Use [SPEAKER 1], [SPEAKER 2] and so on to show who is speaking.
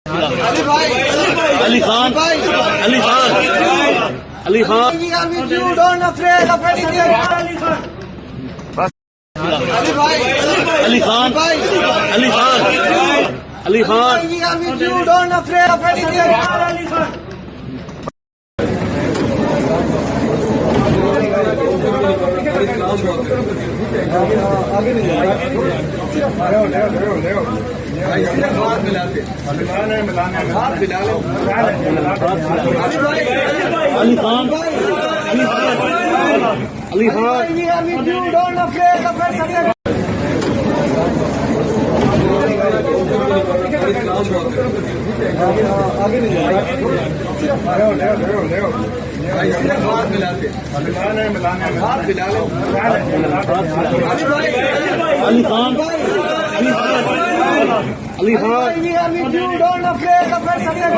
[SPEAKER 1] अली भाई,
[SPEAKER 2] Ali Khan, Ali Khan, Ali Khan,
[SPEAKER 1] you don't afraid of it. Ali भाई,
[SPEAKER 2] Ali Khan, Ali Khan, Ali Khan,
[SPEAKER 1] you don't afraid of it. आगे नहीं हाथ मिलाते हाथ मिला लो।
[SPEAKER 2] Ali Khan, Ali Khan, Ali Khan,
[SPEAKER 1] you don't afraid of it. आगे नहीं हाथ मिलाते हाथ मिला लो।
[SPEAKER 2] Ali Khan, Ali Khan, Ali Khan,
[SPEAKER 1] you don't afraid of it.